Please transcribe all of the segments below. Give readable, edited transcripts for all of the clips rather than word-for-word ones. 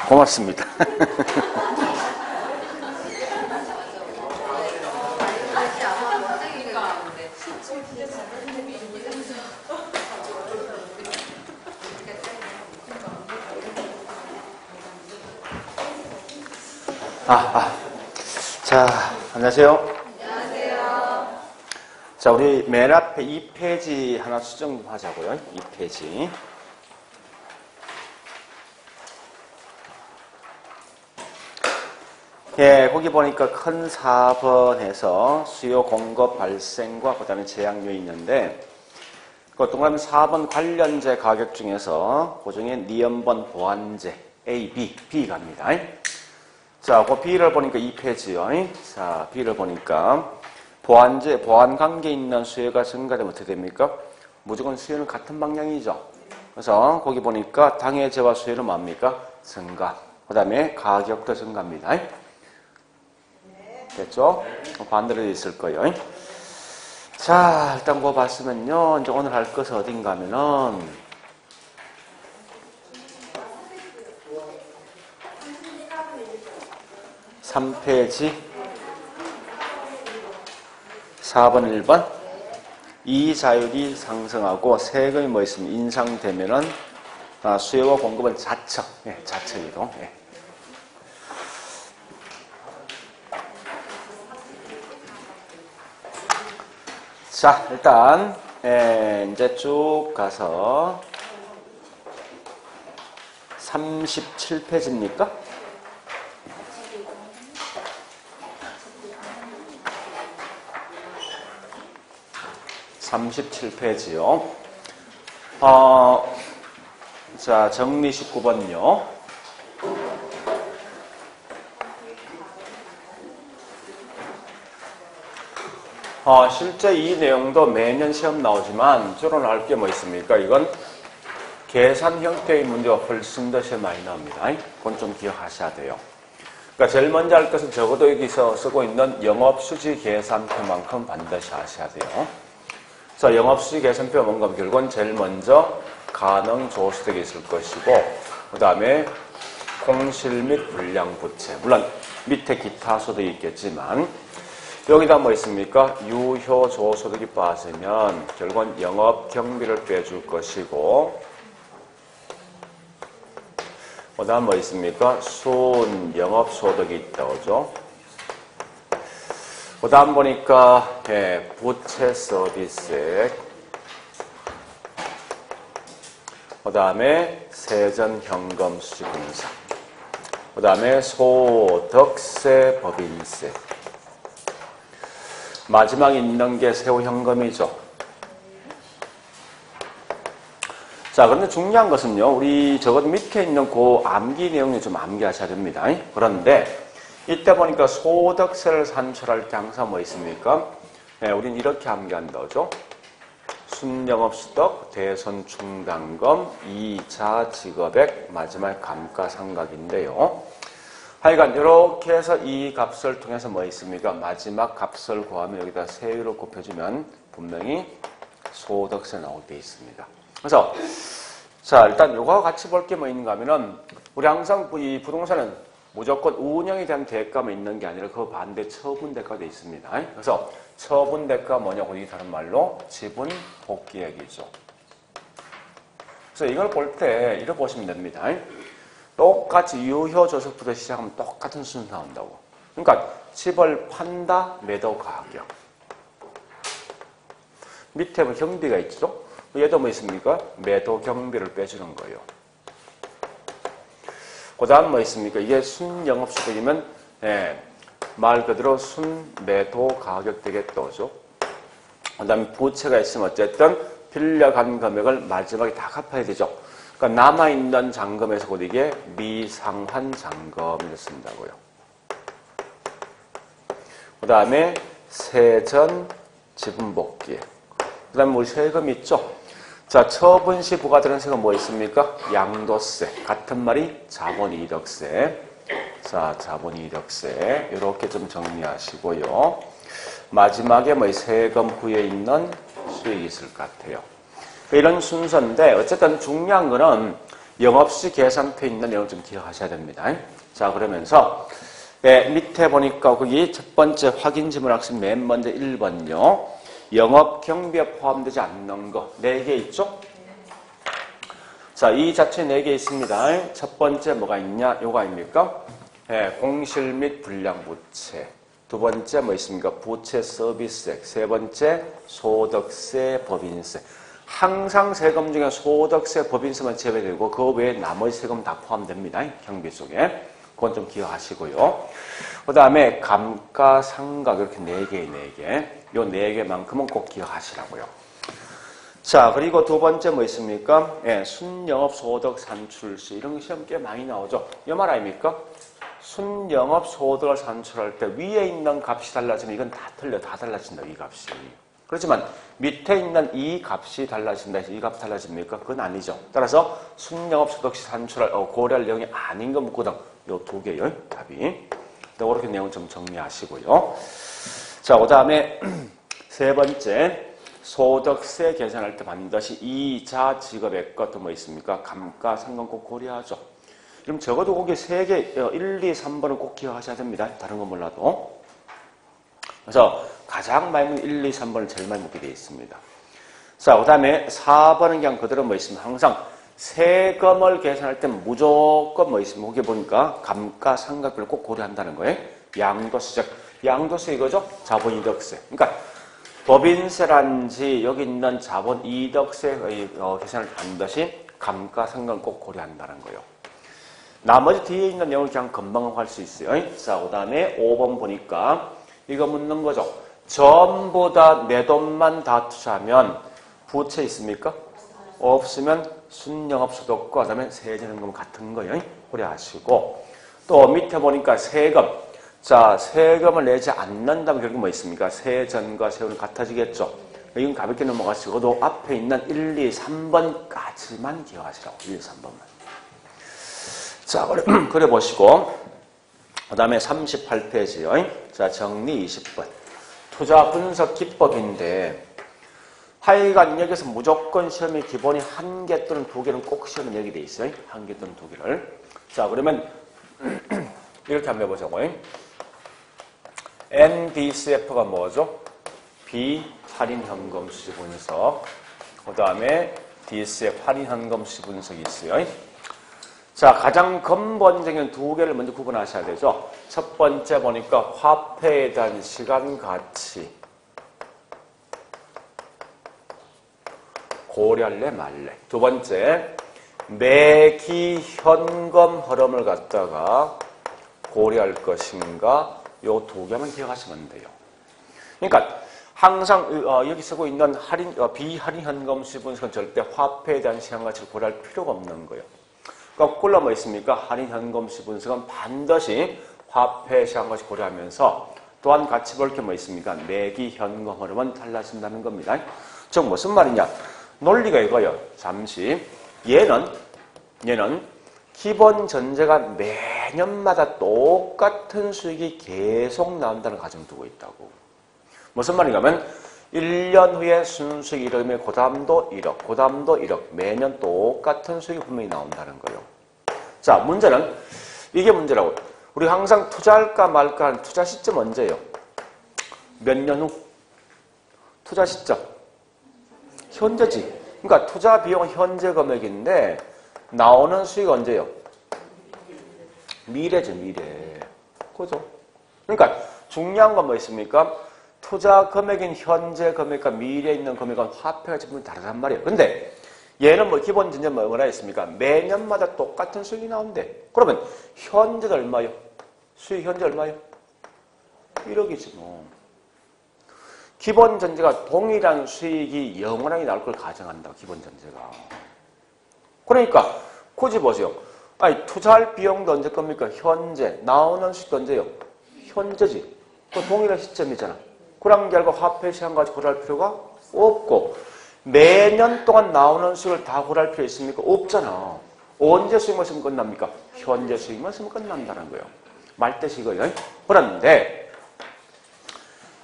고맙습니다. 자, 안녕하세요. 안녕하세요. 자, 우리 맨 앞에 2페이지 하나 수정 좀 하자고요. 2페이지. 예, 거기 보니까 큰 4번에서 수요 공급 발생과 그 다음에 제약 요인이 있는데, 그 동그라미 4번 관련제 가격 중에서 그 중에 니은번 보완제 A, B 갑니다. 자, 그 B를 보니까 2페이지요. 자, B를 보니까 보완제, 보완 관계에 있는 수요가 증가되면 어떻게 됩니까? 무조건 수요는 같은 방향이죠. 그래서 거기 보니까 당해제와 수요는 뭡니까? 증가. 그 다음에 가격도 증가입니다. 됐죠? 반대로 있을 거예요. 자, 일단 그거 봤으면요. 이제 오늘 할 것은 어딘가 하면은 3페이지 4번 1번 이자율이 상승하고 세금이 뭐 있으면 인상되면은 수요와 공급은 좌측, 좌측 이동. 자, 일단 이제 쭉 가서 37페이지입니까? (37페이지요) 자, 정리 19번요. 실제 이 내용도 매년 시험 나오지만 주로 나올 게 뭐 있습니까? 이건 계산 형태의 문제가 훨씬 더 시험 많이 나옵니다. 그건 좀 기억하셔야 돼요. 그러니까 제일 먼저 할 것은 적어도 여기서 쓰고 있는 영업수지 계산표만큼 반드시 아셔야 돼요. 그래서 영업수지 계산표가 뭔가 하면 결국은 제일 먼저 가능조소득이 있을 것이고, 그 다음에 공실 및 불량부채, 물론 밑에 기타 소득이 있겠지만 여기다 뭐 있습니까? 유효조소득이 빠지면 결국은 영업경비를 빼줄 것이고, 그 다음 뭐 있습니까? 순영업소득이 있다, 그죠? 그 다음 보니까, 부채 서비스액, 그 다음에 세전현금 수지분사, 그 다음에 소득세 법인세, 마지막에 있는 게 세후현금이죠. 자, 그런데 중요한 것은요, 우리 적어도 밑에 있는 그 암기 내용을 좀 암기하셔야 됩니다. 그런데 이때 보니까 소득세를 산출할 때 항상 뭐 있습니까? 우린 이렇게 암기한다, 그죠? 순영업소득, 대손충당금, 이자 지급액, 마지막 감가상각인데요. 하여간 이렇게 해서 이 값을 통해서 뭐 있습니까? 마지막 값을 구하면 여기다 세율을 곱해주면 분명히 소득세 나올 때 있습니다. 그래서 자, 일단 이거와 같이 볼 게 뭐 있는가 하면은 우리 항상 이 부동산은 무조건 운영에 대한 대가만 있는 게 아니라 그 반대 처분 대가도 있습니다. 그래서 처분 대가가 뭐냐고 이 다른 말로 지분 복귀액이죠. 그래서 이걸 볼 때 이렇게 보시면 됩니다. 똑같이 유효조석부터 시작하면 똑같은 순서 나온다고. 그러니까 집을 판다, 매도 가격. 밑에 뭐 경비가 있죠? 얘도 뭐 있습니까? 매도 경비를 빼주는 거예요. 그 다음 뭐 있습니까? 이게 순영업소득이면 말 그대로 순매도 가격 되겠죠. 그 다음에 부채가 있으면 어쨌든 빌려간 금액을 마지막에 다 갚아야 되죠. 그러니까 남아있는 잔금에서 곧 이게 미상환 잔금을 쓴다고요. 그 다음에 세전 지분복귀. 그 다음에 우리 세금 있죠? 자, 처분 시 부과되는 세금 뭐 있습니까? 양도세. 같은 말이 자본이득세. 자, 자본이득세. 이렇게 좀 정리하시고요. 마지막에 뭐 세금 후에 있는 수익이 있을 것 같아요. 이런 순서인데 어쨌든 중요한 거는 영업시 계산표에 있는 내용 좀 기억하셔야 됩니다. 자, 그러면서 밑에 보니까 거기 첫 번째 확인 지문 학습 맨 먼저 1번요. 영업 경비에 포함되지 않는 거 4개 있죠? 자, 이 자체 4개 있습니다. 첫 번째 뭐가 있냐? 요거 아닙니까? 공실 및 불량부채. 두 번째 뭐 있습니까? 부채 서비스액. 세 번째 소득세, 법인세. 항상 세금 중에 소득세, 법인세만 제외되고 그 외에 나머지 세금 다 포함됩니다. 경비 속에. 그건 좀 기억하시고요. 그 다음에 감가상각 이렇게 4개, 4개. 요 4개만큼은 꼭 기억하시라고요. 자, 그리고 두 번째 뭐 있습니까? 순영업 소득 산출시. 이런 게 시험 꽤 많이 나오죠. 이 말 아닙니까? 순영업 소득을 산출할 때 위에 있는 값이 달라지면 이건 다 틀려. 다 달라진다, 이 값이. 그렇지만 밑에 있는 이 값이 달라진다 해서 이 값 달라집니까? 그건 아니죠. 따라서 순영업 소득시 산출할 고려할 내용이 아닌 거 묻거든. 요 2개요, 답이. 그렇게 내용 좀 정리하시고요. 자, 그 다음에 세 번째. 소득세 계산할 때 반드시 이자 지급액 것도 뭐 있습니까? 감가상각 꼭 고려하죠. 그럼 적어도 거기 3개, 1, 2, 3번은 꼭 기억하셔야 됩니다. 다른 건 몰라도. 그래서 가장 많이 묻는 1, 2, 3번을 제일 많이 묻게 되어 있습니다. 자, 그 다음에 4번은 그냥 그대로 뭐 있습니다. 항상 세금을 계산할 때 무조건 뭐 있습니까? 거기 보니까 감가상각비를 꼭 고려한다는 거예요. 양도세, 양도세 이거죠? 자본이득세. 그러니까 법인세란지 여기 있는 자본이득세의 계산을 반드시 감가상각을 꼭 고려한다는 거예요. 나머지 뒤에 있는 내용을 그냥 금방 할 수 있어요. 자, 그 다음에 5번 보니까 이거 묻는 거죠. 전부 다 내 돈만 다 투자하면 부채 있습니까? 없으면 순영업 소득과 그다음에 세전금 같은 거예요. 고려하시고 또 밑에 보니까 세금. 자, 세금을 내지 않는다면 결국 뭐 있습니까? 세전과 세후는 같아지겠죠. 이건 가볍게 넘어가시고도 앞에 있는 1, 2, 3번까지만 기억하시라고. 1, 2, 3번만. 자, 그래 보시고 그 다음에 38페이지요. 자, 정리 20번. 투자 분석 기법인데 하여간 여기서 무조건 시험의 기본이 1개 또는 2개는 꼭 시험에 내게 돼 있어요. 1개 또는 2개를. 자, 그러면 이렇게 한번 해보자고요. NDCF가 뭐죠? 비할인 현금수지 분석. 그 다음에 DCF 할인 현금수지 분석이 있어요. 자, 가장 근본적인 2개를 먼저 구분하셔야 되죠. 첫 번째 보니까 화폐에 대한 시간 가치. 고려할래 말래. 두 번째, 매기 현금 흐름을 갖다가 고려할 것인가. 요 2개만 기억하시면 돼요. 그러니까 항상 여기 쓰고 있는 비할인 현금수지 분석은 절대 화폐에 대한 시간 가치를 고려할 필요가 없는 거예요. 거꾸로 뭐 있습니까? 할인 현금수지 분석은 반드시 화폐 시간 가치 고려하면서 또한 같이 볼 게 뭐 있습니까? 매기 현금 흐름은 달라진다는 겁니다. 즉 무슨 말이냐? 논리가 이거예요. 잠시. 얘는 기본 전제가 매년마다 똑같은 수익이 계속 나온다는 가정 두고 있다고. 무슨 말인가면 1년 후에 순수익 1억이면 그 다음도 1억, 그 다음도 1억. 매년 똑같은 수익이 분명히 나온다는 거예요. 자, 문제는 이게 문제라고. 우리 항상 투자할까 말까 하는 투자 시점 언제예요? 몇 년 후? 투자 시점. 현재지. 그러니까 투자 비용은 현재 금액인데 나오는 수익 언제요? 미래죠, 미래. 그죠? 그러니까 중요한 건 뭐 있습니까? 투자 금액인 현재 금액과 미래에 있는 금액은 화폐가 전부 다르단 말이에요. 근데 얘는 뭐 기본 전제 뭐가 있습니까? 매년마다 똑같은 수익이 나온대. 그러면 현재가 얼마요? 수익 현재 얼마요? 1억이지 뭐. 기본 전제가 동일한 수익이 영원하게 나올 걸 가정한다. 기본 전제가. 그러니까 굳이 보세요. 아니 투자할 비용도 언제 겁니까? 현재. 나오는 수익도 언제요? 현재지. 그 동일한 시점이잖아. 그런 결과 화폐 시간 가지고 고려할 필요가 없고 매년 동안 나오는 수익을 다 고려할 필요 있습니까? 없잖아. 언제 수익만 쓰면 끝납니까? 현재 수익만 쓰면 끝난다는 거예요. 말뜻이 이거예요. 그런데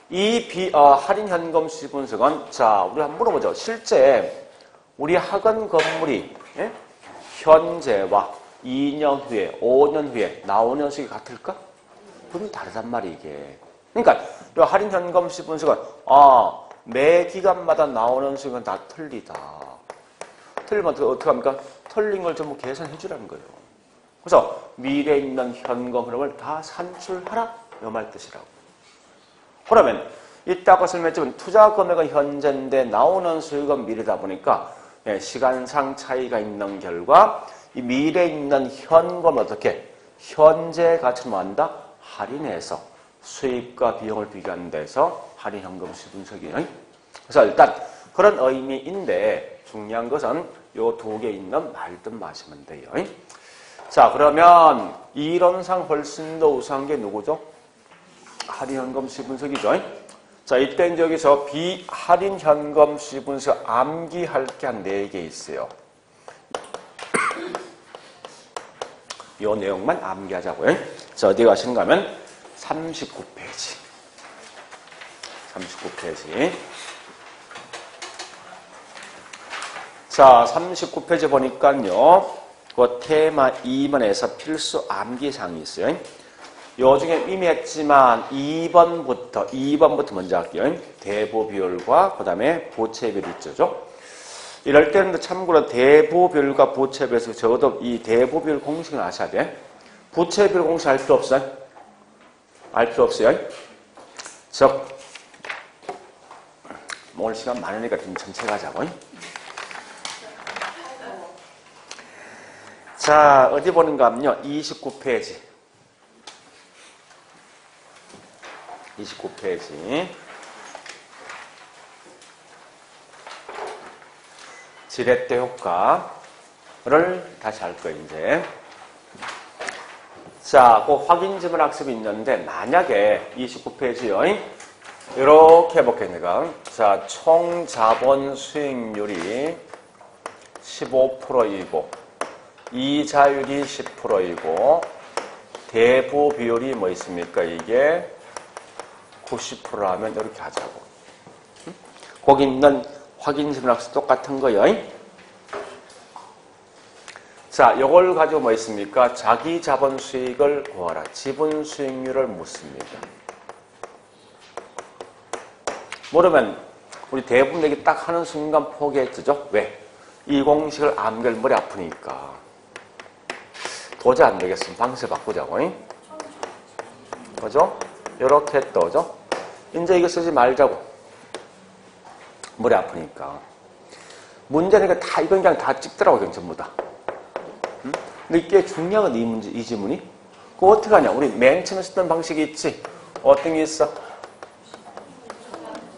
이 할인 현금수지 분석은 자 우리 한번 물어보죠. 실제 우리 학원 건물이 현재와 2년 후에, 5년 후에 나오는 수익이 같을까? 그건 다르단 말이야, 이게. 그러니까, 이 할인 현금 시분석은, 매 기간마다 나오는 수익은 다 틀리다. 틀리면 어떻게 합니까? 틀린 걸 전부 계산해 주라는 거예요. 그래서 미래에 있는 현금 흐름을 다 산출하라. 이 말 뜻이라고. 그러면 이따가 설명했지만 투자 금액은 현재인데 나오는 수익은 미래다 보니까 시간상 차이가 있는 결과 이 미래에 있는 현금을 어떻게? 현재 가치를 한다? 할인해서 수익과 비용을 비교하는 데서 할인 현금 시분석이에요. 그래서 일단 그런 의미인데 중요한 것은 요 두 개 있는 말든 마시면 돼요. 자, 그러면 이론상 훨씬 더 우수한 게 누구죠? 할인 현금 시분석이죠. 자, 이때 이제 여기서 비할인 현금 시분석 암기할 게 한 4개 있어요. 요 내용만 암기하자고요. 자, 어디 가시는가 하면 39페이지. 39페이지. 자, 39페이지 보니까요. 그 테마 2번에서 필수 암기사항이 있어요. 요 중에 이미 했지만 2번부터 먼저 할게요. 대부 비율과 그 다음에 부채 비율 있죠. 이럴 때는 참고로 대부 비율과 부채 비율에서 적어도 이 대부 비율 공식을 아셔야 돼. 부채 비율 공식 알 필요 없어요? 알 필요 없어요? 즉, 오늘 시간 많으니까 좀 천천히 가자고. 자, 어디 보는가 하면요. 29페이지. 29페이지. 지렛대 효과를 다시 할 거예요, 이제. 자, 그 확인 지문 학습이 있는데, 만약에 29페이지요. 이렇게 해볼게요, 내가. 자, 총 자본 수익률이 15%이고, 이자율이 10%이고, 대부 비율이 뭐 있습니까? 이게 90%라면 이렇게 하자고. 거기 있는 확인 지문 학습 똑같은 거예요. 자, 요걸 가지고 뭐 있습니까? 자기 자본 수익을 구하라. 지분 수익률을 묻습니다. 모르면 우리 대부분 얘기 딱 하는 순간 포기했죠. 왜? 이 공식을 암기할 머리 아프니까. 도저히 안 되겠으면 방식 바꾸자고. 그죠? 요렇게 떠죠? 이제 이거 쓰지 말자고. 머리 아프니까. 문제는 다, 이건 그냥 다 찍더라고, 그냥 전부 다. 응? 근데 이게 중요한 건 이 문제, 이 지문이. 그거 어떻게 하냐? 우리 맨 처음에 쓰던 방식이 있지? 어떤 게 있어?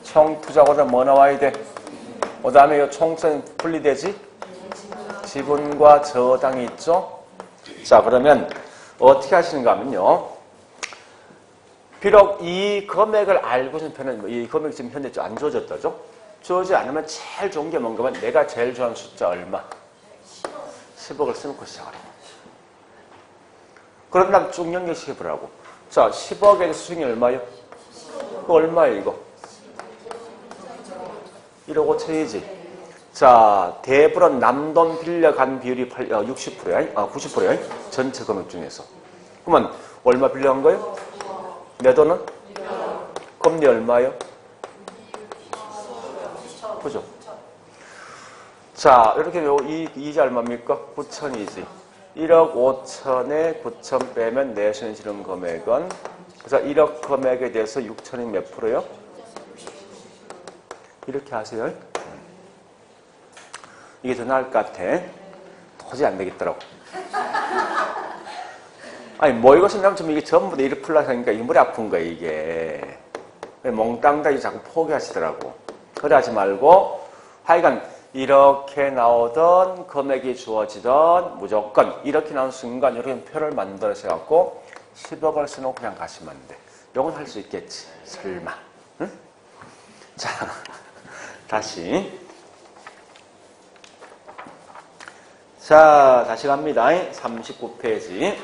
총 투자보다 뭐 나와야 돼? 그 다음에 이 총선 분리되지? 지분과 저당이 있죠? 자, 그러면 어떻게 하시는가 하면요. 비록 이 금액을 알고 있는 편은 이 금액이 지금 현재 안 주어졌다죠? 주어지지 않으면 제일 좋은 게 뭔가 하면 내가 제일 좋아하는 숫자 얼마? 10억을 써놓고 시작하라. 그런 다음 쭉 연결시켜보라고. 자, 10억의 수익이 얼마요? 그거 얼마예요, 이거? 1억 5천이지. 자, 대부분 남돈 빌려간 비율이 60%야? 90%야? 전체 금액 중에서. 그러면 얼마 빌려간 거예요? 내 돈은? 금리 얼마요? 그죠? 자, 이렇게 이자 얼마입니까? 9천이지. 1억 5천에 9천 빼면 내 손실은 금액은, 그래서 1억 금액에 대해서 6천이 몇 프로요? 이렇게 하세요. 이게 더 나을 것 같아. 도저히 안 되겠더라고. 아니, 뭐 이것은 남처럼 이게 전부 다 1 플러스 하니까 이 머리 아픈 거야, 이게. 몽땅다 자꾸 포기하시더라고. 그래 하지 말고, 하여간, 이렇게 나오던 금액이 주어지던 무조건 이렇게 나온 순간 이렇게 표를 만들어서 갖고 10억을 써놓고 그냥 가시면 안 돼. 이건 할 수 있겠지. 설마. 응? 자, 다시. 자, 다시 갑니다. 39페이지.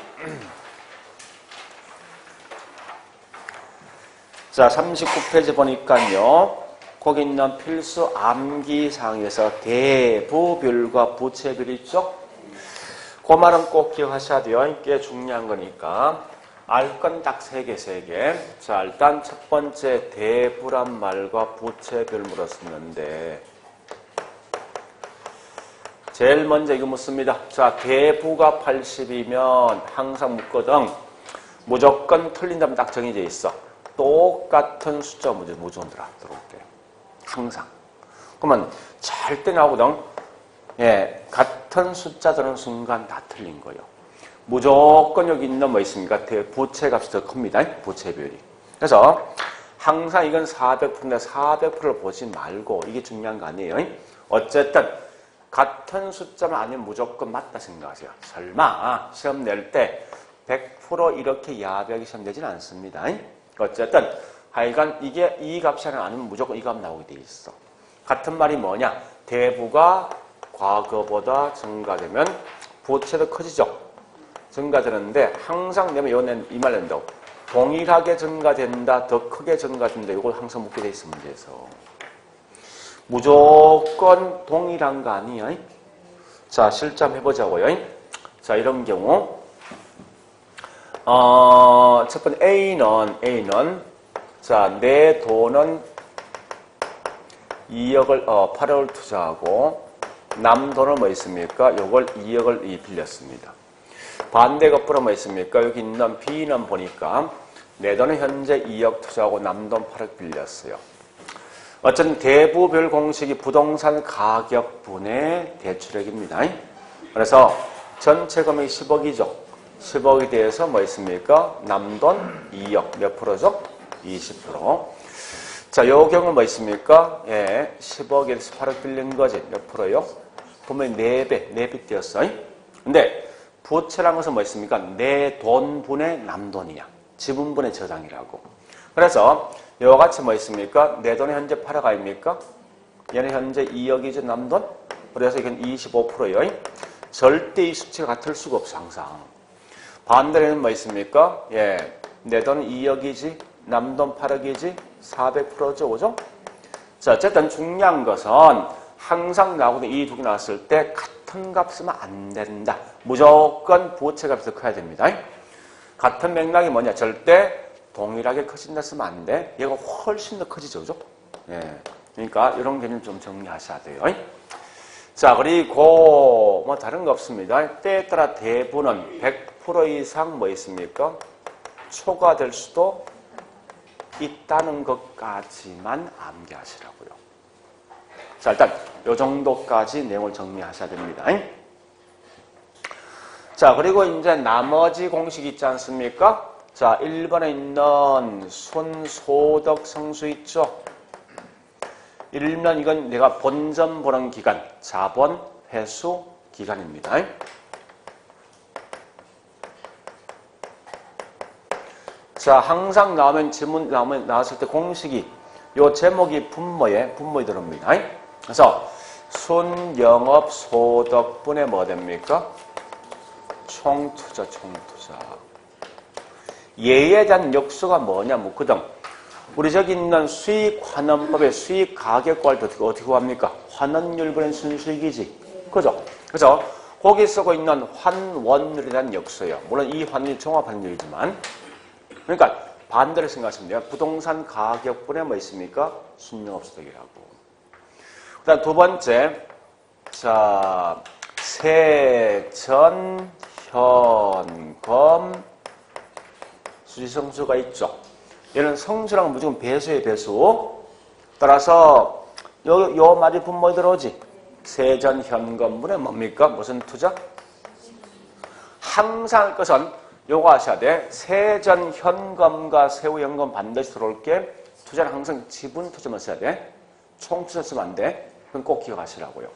자, 39페이지 보니까요. 거기 있는 필수 암기사항에서 대부비율과 부채비율 있죠? 그 말은 꼭 기억하셔야 돼요. 꽤 중요한 거니까. 알 건 딱 3개. 자, 일단 첫 번째 대부란 말과 부채별물을 썼는데 제일 먼저 이거 묻습니다. 자, 대부가 80이면 항상 묻거든. 무조건 틀린다면 딱 정해져 있어. 똑같은 숫자 무조건 들어올 때. 항상. 그러면 절대 나오거든. 예, 같은 숫자 들은 순간 다 틀린 거예요. 무조건 여기 있는 뭐 있습니까? 부채 값이 더 큽니다. 부채 비율이. 그래서 항상 이건 400%인데 400%를 보지 말고 이게 중요한 거 아니에요. 어쨌든 같은 숫자만 아니면 무조건 맞다 생각하세요. 설마 시험 낼 때 100% 이렇게 야비하게 시험 내지는 않습니다. 어쨌든 하여간 이게 이 값이 아니면 무조건 이 값 나오게 돼 있어. 같은 말이 뭐냐? 대부가 과거보다 증가되면 부채도 커지죠. 증가되는데 항상 내면 이 말 낸다고. 동일하게 증가된다, 더 크게 증가된다. 이걸 항상 묻게 돼 있어, 문제에서. 무조건 동일한 거 아니야? 자, 실점 해보자고요. 자, 이런 경우. 첫 번째 A는 자, 내 돈은 2억을 8억을 투자하고 남 돈은 뭐 있습니까? 요걸 2억을 빌렸습니다. 반대 거꾸로 뭐 있습니까? 여기 있는 B는 보니까 내 돈은 현재 2억 투자하고 남 돈 8억 빌렸어요. 어쨌든 대부별 공식이 부동산 가격분의 대출액입니다. 그래서 전체 금액이 10억이죠. 10억에 대해서 뭐 있습니까? 남돈 2억 몇 프로죠? 20%. 자, 요 경우는 뭐 있습니까? 예, 10억에서 8억 빌린 거지. 몇 프로요? 보면 4배 띄었어. 근데 부채라는 것은 뭐 있습니까? 내 돈분의 남돈이야. 지분분의 저당이라고. 그래서 이와 같이 뭐 있습니까? 내 돈이 현재 8억 아닙니까? 얘는 현재 2억이죠, 남돈? 그래서 이건 25%예요. 절대 이 수치가 같을 수가 없어, 항상. 반대로는 뭐 있습니까? 예, 내 돈은 2억이지, 남돈 8억이지, 400%죠, 그죠? 자, 어쨌든 중요한 것은 항상 나오는 이 두 개 나왔을 때 같은 값 쓰면 안 된다. 무조건 부채 값이 더 커야 됩니다. 같은 맥락이 뭐냐? 절대 동일하게 커진다 쓰면 안 돼. 얘가 훨씬 더 커지죠, 그죠? 예. 그러니까 이런 개념 좀 정리하셔야 돼요. 자, 그리고 뭐 다른 거 없습니다. 때에 따라 대부는 100% 이상 뭐 있습니까? 초과될 수도 있다는 것까지만 암기하시라고요. 자, 일단 요 정도까지 내용을 정리하셔야 됩니다. 자, 그리고 이제 나머지 공식 있지 않습니까? 자, 1번에 있는 순소득 성수 있죠? 일면 이건 내가 본전 보는 기간, 자본 회수 기간입니다. 자, 항상 나오면 지문 나왔을 때 공식이 요 제목이 분모에 들어옵니다. 그래서 순영업 소득분의 뭐 됩니까? 총투자. 얘에 대한 역수가 뭐냐 묻거든. 우리 저기 있는 수익환원법의 수익가격과 할 때 어떻게 구합니까? 환원율분의 순수익이지. 그죠? 그래서 거기 쓰고 있는 환원율에 대한 역수예요. 물론 이 환율이 종합환율이지만. 그러니까 반대로 생각하시면 돼요. 부동산 가격분에 뭐 있습니까? 순영업소득이라고. 그 다음 두 번째. 자, 세전, 현금, 수지성수가 있죠. 얘는 성수랑 무조건 배수의 배수. 따라서 요 말이 분모에 들어오지. 세전 현금분에 뭡니까? 무슨 투자? 항상 할 것은 요거 하셔야 돼. 세전 현금과 세후 현금 반드시 들어올 게 투자는 항상 지분 투자만 써야 돼. 총 투자 쓰면 안 돼. 그건 꼭 기억하시라고요.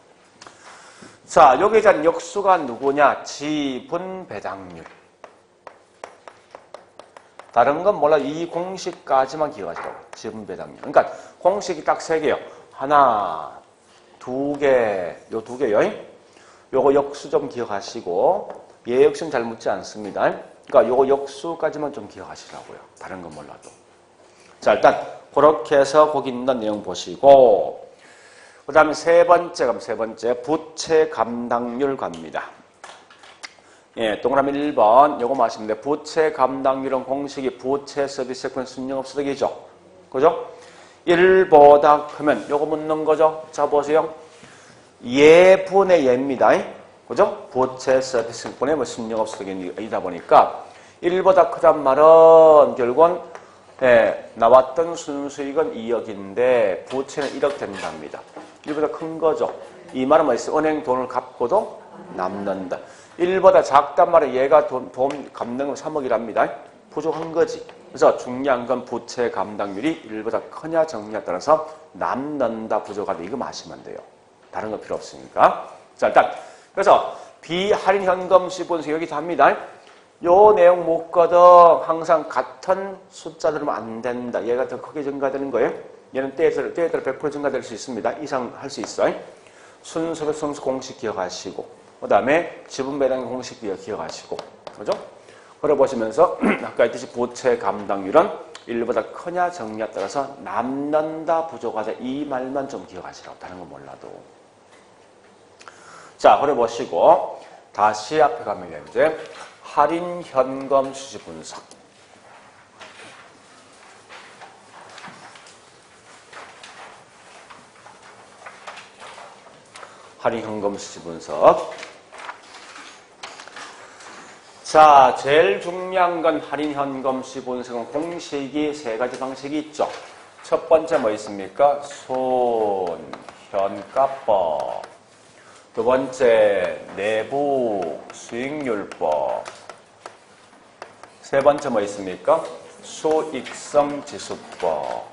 자, 여기에 대한 역수가 누구냐? 지분 배당률. 다른 건 몰라. 이 공식까지만 기억하시라고. 지분 배당률. 그러니까 공식이 딱 3개요. 하나, 2개, 요 2개요. 요거 역수 좀 기억하시고 얘 역수는 잘 묻지 않습니다. 그러니까 요거 역수까지만 좀 기억하시라고요. 다른 건 몰라도. 자, 일단 그렇게 해서 거기 있는 내용 보시고 그 다음에 세 번째 부채 감당률 갑니다. 예, 동그라미 1번 요거 마시면 돼. 부채 감당률은 공식이 부채 서비스 권 순영업소득이죠. 그죠? 1보다 크면 요거 묻는 거죠. 자 보세요. 예분의 예입니다. 그죠? 부채 서비스권의 뭐 순영업소득이다 보니까 1보다 크단 말은 결국은 예, 나왔던 순수익은 2억인데 부채는 1억 된답니다. 1보다 큰 거죠. 이 말은 뭐 있어요? 은행 돈을 갚고도 남는다. 1보다 작단 말은 얘가 돈 갚는 건 3억이랍니다. 부족한 거지. 그래서 중요한 건 부채 감당률이 1보다 크냐 적냐에 따라서 남는다 부족하다 이거 마시면 돼요. 다른 거 필요 없으니까. 자 일단 그래서 비할인 현금 시분수 여기 답니다. 요 내용 묻거든 항상 같은 숫자 들으면 안 된다. 얘가 더 크게 증가되는 거예요. 얘는 때에 따라 100% 증가될 수 있습니다. 이상 할 수 있어요. 순서배성수 공식 기억하시고 그 다음에 지분 배당 공식 기억하시고 그죠? 그래 보시면서 아까 했듯이 부채 감당률은 1보다 크냐 적냐에 따라서 남는다 부족하다 이 말만 좀 기억하시라고 다른 건 몰라도 자 그래 보시고 다시 앞에 가면 이제 할인 현금 수지 분석 할인 현금 수지 분석 자, 제일 중요한 건 할인 현금 시 분석은 공식이 세 가지 방식이 있죠. 첫 번째 뭐 있습니까? 손현가법. 두 번째 내부 수익률법. 세 번째 뭐 있습니까? 수익성 지수법.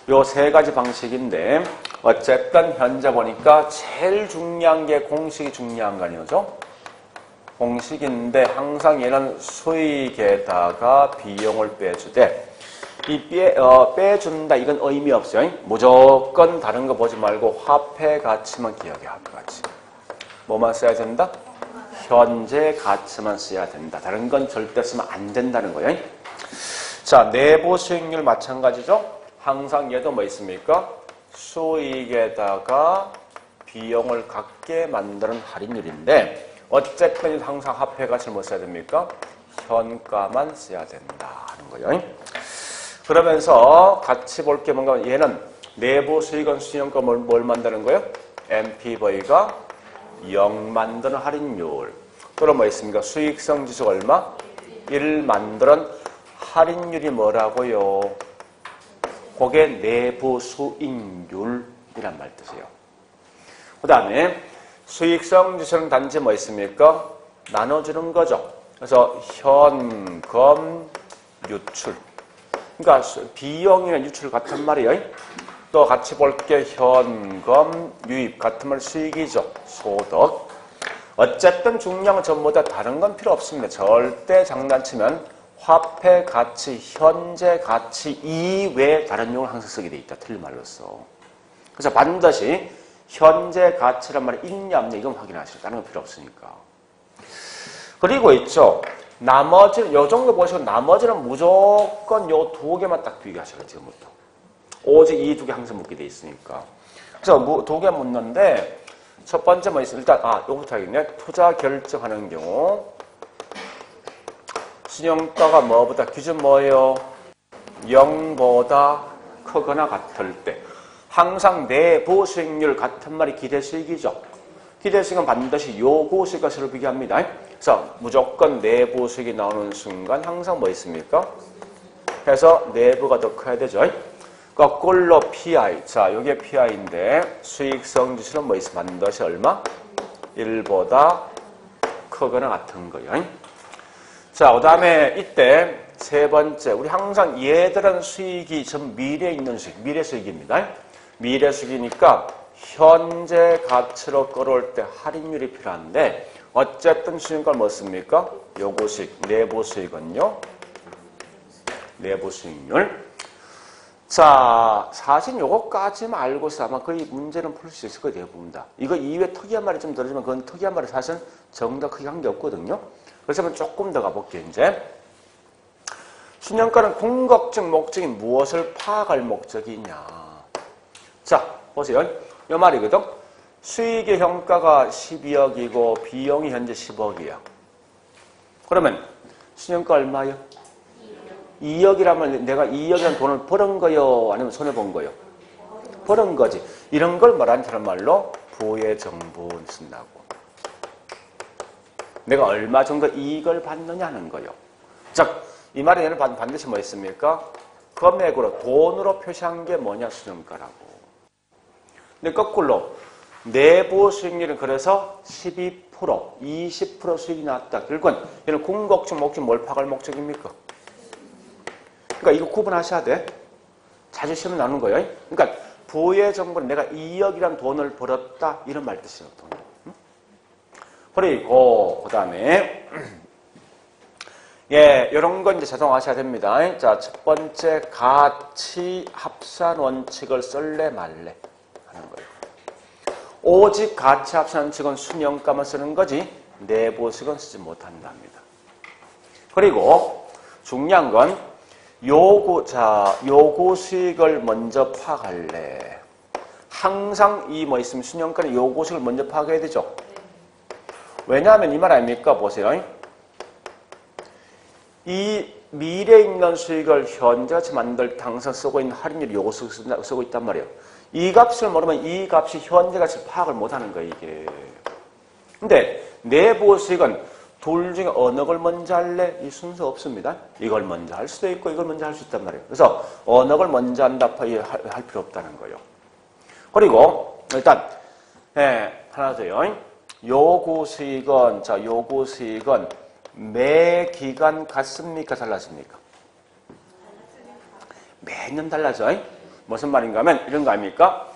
요 세 가지 방식인데 어쨌든 현재 보니까 제일 중요한 게 공식이 중요한 거 아니죠? 공식인데 항상 얘는 수익에다가 비용을 빼주되 이 빼준다 이건 의미 없어요. 무조건 다른 거 보지 말고 화폐 가치만 기억해. 화폐 가치. 뭐만 써야 된다? 현재 가치만 써야 된다. 다른 건 절대 쓰면 안 된다는 거예요. 자, 내부 수익률 마찬가지죠? 항상 얘도 뭐 있습니까? 수익에다가 비용을 갖게 만드는 할인율인데 어쨌든 항상 화폐 가치를 뭐 써야 됩니까? 현가만 써야 된다 하는 거예요. 그러면서 같이 볼 게 뭔가 얘는 내부 수익은 수익현가 뭘 만드는 거예요? MPV가 0 만드는 할인율. 그럼 뭐 있습니까? 수익성 지수가 얼마? 1 만드는 할인율이 뭐라고요? 그게 내부 수익률이란 말 뜻이에요. 그 다음에 수익성 지수는 단지 뭐 있습니까? 나눠주는 거죠. 그래서 현금 유출. 그러니까 비용이나 유출 같은 말이에요. 또 같이 볼 게 현금 유입 같은 말 수익이죠. 소득. 어쨌든 중요한 건 전부 다 다른 건 필요 없습니다. 절대 장난치면 화폐 가치, 현재 가치 이외에 다른 용어를 항상 쓰게 돼 있다. 틀린 말로써. 그래서 반드시 현재 가치란 말이 있냐 없냐 이건 확인하시라. 다른 건 필요 없으니까. 그리고 있죠. 나머지는 요 정도 보시고 나머지는 무조건 요 두 개만 딱 비교하시라. 지금부터. 오직 이 두 개 항상 묻게 돼 있으니까. 그래서 두 개 묻는데 첫 번째 뭐 있어요? 일단 요거부터 하겠네. 투자 결정하는 경우 신용가가 뭐보다 기준 뭐예요? 0보다 크거나 같을 때 항상 내부 수익률 같은 말이 기대수익이죠. 기대수익은 반드시 요구수익과 서로 비교합니다. 그래서 무조건 내부 수익이 나오는 순간 항상 뭐 있습니까? 그래서 내부가 더 커야 되죠. 거꾸로 PI. 자, 이게 PI인데 수익성 지수는 뭐 있어? 반드시 얼마? 1보다 크거나 같은 거예요. 자, 그 다음에 이때 세 번째, 우리 항상 얘들은 수익이 전 미래에 있는 수익, 미래 수익입니다. 미래 수익이니까 현재 가치로 끌어올 때 할인율이 필요한데 어쨌든 수익을 뭐 씁니까? 요구 수익, 내부 수익은요. 내부 수익률. 자, 사실 요거까지만 알고서 아마 거의 문제는 풀 수 있을 거예요, 대부분 다. 이거 이외에 특이한 말이 좀 들어지면 그건 특이한 말이 사실 정답 크게 한 게 없거든요. 그래서 한번 조금 더 가볼게요, 이제. 신용가는 궁극적 목적이 무엇을 파악할 목적이냐. 자, 보세요. 이 말이거든. 수익의 형가가 12억이고 비용이 현재 10억이야. 그러면 순영가 얼마요? 2억이라면 내가 2억이라는 돈을 벌은 거요? 아니면 손해본 거요? 벌은 거지. 이런 걸 말하는 다른 말로 부의 정분 쓴다고. 내가 얼마 정도 이익을 받느냐 하는 거요. 즉, 이 말에 얘는 반드시 뭐 있습니까? 금액으로, 돈으로 표시한 게 뭐냐? 순영가라고. 근데 거꾸로 내부 수익률은 그래서 12%, 20% 수익이 나왔다. 결국은 얘는 궁극적 목적 뭘 파악할 목적입니까? 그러니까 이거 구분하셔야 돼. 자주 시험 나오는 거예요. 그러니까 부의 정보는 내가 2억이란 돈을 벌었다. 이런 말 뜻이에요. 돈. 그리고 그 다음에 예, 이런 건 이제 자동화하셔야 됩니다. 자, 첫 번째 가치 합산 원칙을 쓸래 말래 하는 거예요. 오직 가치 합산 원칙은 순영가만 쓰는 거지 내부수익은 쓰지 못한답니다. 그리고 중요한 건 요구 수익을 먼저 파악할래. 항상 이 뭐 있으면 순영가는 요구 수익을 먼저 파악해야 되죠. 왜냐하면 이 말 아닙니까? 보세요. 이 미래에 있는 수익을 현재같이 만들 때 항상 쓰고 있는 할인율 요구 수익을 쓰고 있단 말이에요. 이 값을 모르면 이 값이 현재같이 파악을 못하는 거예요. 이게. 근데 내부 수익은 둘 중에 어느 걸 먼저 할래? 이 순서 없습니다. 이걸 먼저 할 수도 있고 이걸 먼저 할 수 있단 말이에요. 그래서 어느 걸 먼저 한다 할 필요 없다는 거예요. 그리고 일단 하나 더요. 요구 수익은 매 기간 같습니까? 달라집니까? 매년 달라져요. 무슨 말인가 하면 이런 거 아닙니까?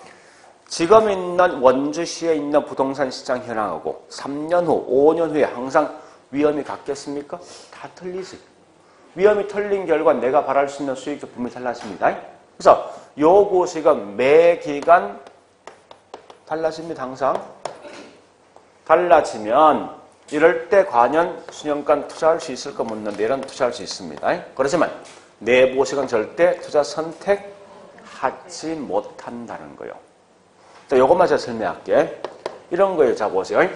지금 있는 원주시에 있는 부동산 시장 현황하고 3년 후, 5년 후에 항상 위험이 같겠습니까? 다 틀리지. 위험이 틀린 결과 내가 바랄 수 있는 수익도 분명히 달라집니다. 그래서 요구 수익은 매 기간 달라집니다. 항상. 달라지면 이럴 때 과연 순영가 투자할 수 있을까 묻는데 이런 투자할 수 있습니다. 그렇지만 내부 수익은 절대 투자 선택하지 못한다는 거예요. 자, 요것만 제가 설명할게. 이런 거예요. 자, 보세요.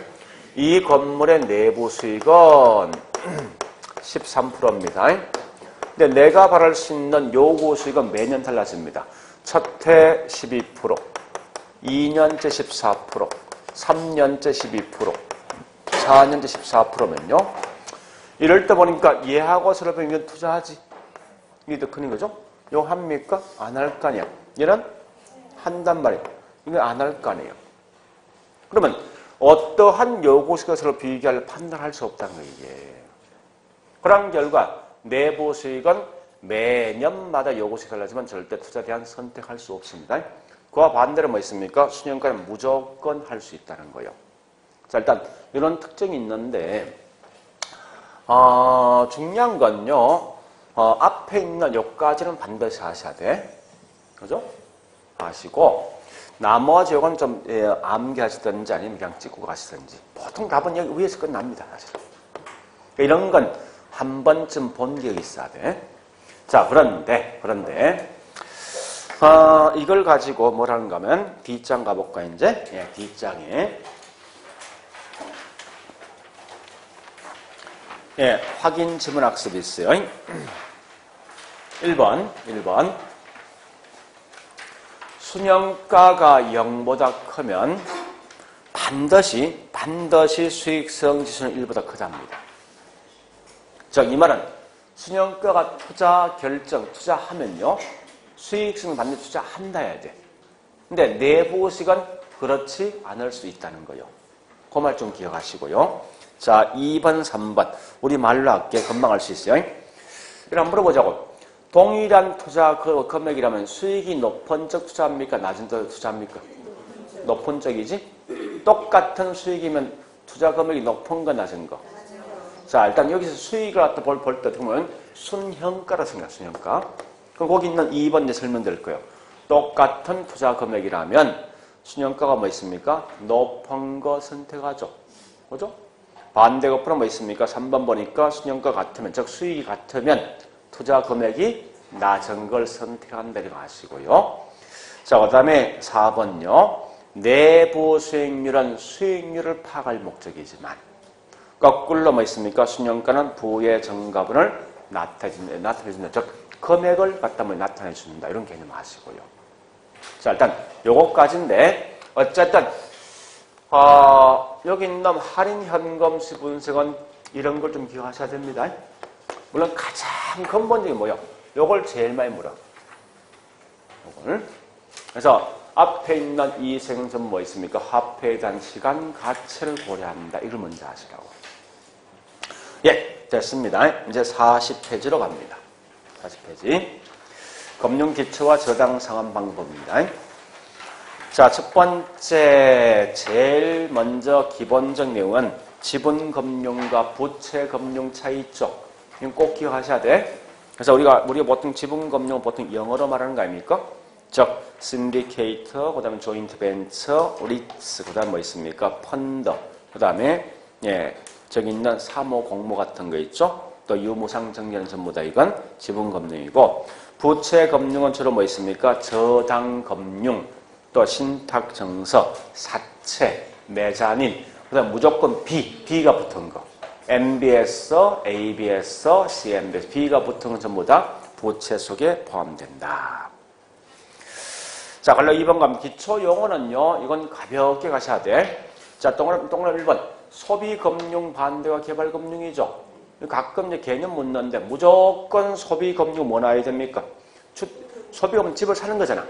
이 건물의 내부 수익은 13%입니다. 근데 내가 바랄 수 있는 요구 수익은 매년 달라집니다. 첫 해 12%, 2년째 14%, 3년째 12%, 4년째 14%면요. 이럴 때 보니까 얘하고 서로 병면 투자하지. 이게 더 큰 거죠? 이거 합니까? 안 할 거 아니야. 얘는 한단 말이에요. 이거 안 할 거 아니에요. 그러면 어떠한 요구수익과 서로 비교할 판단할 수 없다는 거예요. 이게. 그런 결과 내부 수익은 매년마다 요구수익이 달라지면 절대 투자에 대한 선택할 수 없습니다. 그와 반대로 뭐 있습니까? 순영가는 무조건 할 수 있다는 거예요. 자, 일단 이런 특징이 있는데 중요한 건요. 앞에 있는 요까지는 반드시 하셔야 돼. 그죠? 아시고 나머지 요건 좀 암기하시든지 아니면 그냥 찍고 가시든지. 보통 답은 여기 위에서 끝납니다. 사실. 이런 건 한 번쯤 본 기억이 있어야 돼. 자, 그런데 이걸 가지고 뭘 하는가 하면 D장 가볼까 이제? 예, D장에 예, 확인 지문 학습이 있어요. 1번 순영가가 0보다 크면 반드시 수익성 지수는 1보다 크답니다. 즉, 이 말은 순영가가 투자하면요. 수익성은 반드시 투자한다 해야 돼. 근데 내부 수익은 그렇지 않을 수 있다는 거예요. 그 말 좀 기억하시고요. 자, 2번, 3번. 우리 말로 할게. 금방 할 수 있어요. 이걸 한번 물어보자고. 동일한 투자 금액이라면 수익이 높은 쪽 투자합니까? 낮은 쪽 투자합니까? 높은 쪽이지? 똑같은 수익이면 투자 금액이 높은 거, 낮은 거? 자, 일단 여기서 수익을 갖다 볼 때 보면 순형가라 생각해, 순형가. 그럼 거기 있는 2번 이제 설명될 거예요. 똑같은 투자 금액이라면 순형가가 뭐 있습니까? 높은 거 선택하죠. 그죠? 반대 거꾸로 뭐 있습니까? 3번 보니까 순영가 같으면, 즉 수익이 같으면 투자 금액이 낮은 걸 선택한다는 거 아시고요. 자, 그 다음에 4번요. 내부 수익률은 수익률을 파악할 목적이지만 거꾸로 뭐 있습니까? 순영가는 부의 정가분을 나타내준다. 즉 금액을 갖다 나타내준다. 이런 개념 아시고요. 자, 일단 요거까지인데 어쨌든 여기 있는 할인 현금시 분석은 이런 걸 좀 기억하셔야 됩니다. 물론 가장 근본적인 뭐요? 요걸 제일 많이 물어. 요걸. 그래서 앞에 있는 이 생선 뭐 있습니까? 화폐에 대한 시간 가치를 고려한다. 이걸 먼저 아시라고. 예, 됐습니다. 이제 40페이지로 갑니다. 40페이지. 금융 기초와 저당 상환 방법입니다. 자, 첫 번째, 제일 먼저 기본적 내용은 지분금융과 부채금융 차이죠. 이건 꼭 기억하셔야 돼. 그래서 우리가 보통 지분금융은 보통 영어로 말하는 거 아닙니까? 즉, 신디케이터, 그 다음에 조인트 벤처, 리츠, 그 다음에 뭐 있습니까? 펀드, 그 다음에, 예, 저기 있는 사모, 공모 같은 거 있죠? 또 유무상 정리는 전부 다 이건 지분금융이고, 부채금융은 주로 뭐 있습니까? 저당금융, 또 신탁정서, 사채, 매자닌, 그 다음 무조건 B가 붙은 거. MBS, ABS, CMBS, B가 붙은 건 전부 다 부채 속에 포함된다. 자, 그럼 2번 가면 기초 용어는요, 이건 가볍게 가셔야 돼. 자, 동그라미 1번. 소비금융 반대가 개발금융이죠. 가끔 이제 개념 묻는데 무조건 소비금융 뭐 나야 됩니까? 소비금융 집을 사는 거잖아.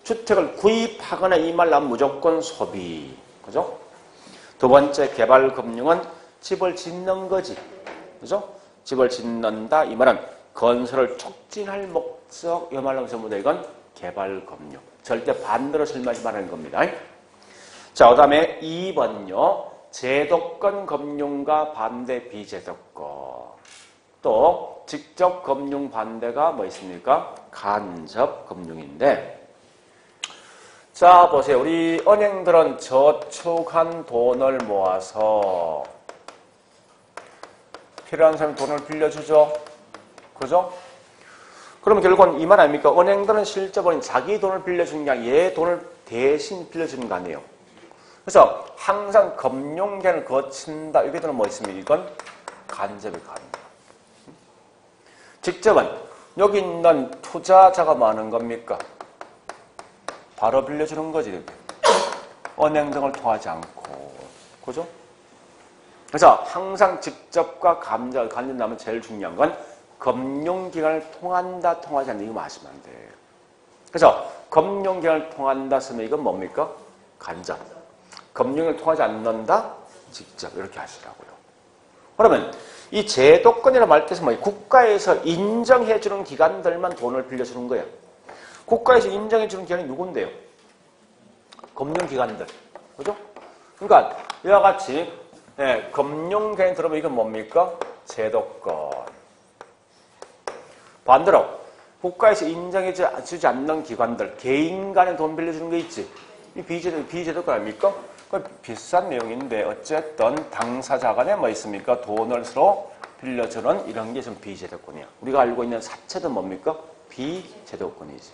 주택을 구입하거나 이 말 나면 무조건 소비. 그죠? 두 번째 개발금융은 집을 짓는 거지. 그죠? 집을 짓는다. 이 말은 건설을 촉진할 목적. 이 말 나면 전부 다 이건 개발금융. 절대 반대로 설명하지 말라는 겁니다. 자, 그 다음에 2번요. 제도권 금융과 반대 비제도권. 또 직접 금융 반대가 뭐 있습니까? 간접 금융인데 자, 보세요. 우리 은행들은 저축한 돈을 모아서 필요한 사람이 돈을 빌려주죠. 그죠? 그러면 결국은 이 말 아닙니까? 은행들은 실제로는 자기 돈을 빌려주는 게 아니라 얘 돈을 대신 빌려주는 거 아니에요. 그래서 항상 금융계를 거친다. 이게 들은 뭐 있습니까? 이건 간접이 가능합니다. 직접은 여기 있는 투자자가 많은 겁니까? 바로 빌려주는 거지. 이렇게. 은행 등을 통하지 않고. 그죠? 그래서 항상 직접과 간접 나면 제일 중요한 건 금융기관을 통한다, 통하지 않는다. 이거 아시면 안 돼요. 그래서 금융기관을 통한다 쓰면 이건 뭡니까? 간접. 금융을 통하지 않는다? 직접. 이렇게 하시라고요. 그러면 이 제도권이라는 말 뜻은 뭐예요? 국가에서 인정해주는 기관들만 돈을 빌려주는 거예요. 국가에서 인정해주는 기관이 누군데요? 금융기관들. 그죠? 그러니까 이와 같이 금융기관이 들어보면 이건 뭡니까? 제도권. 반대로 국가에서 인정해주지 않는 기관들, 개인 간에 돈 빌려주는 거 있지? 이 비제도권 아닙니까? 비슷한 내용인데 어쨌든 당사자 간에 뭐 있습니까? 돈을 서로 빌려주는 이런 게 좀 비제도권이야. 우리가 알고 있는 사채도 뭡니까? 비제도권이지.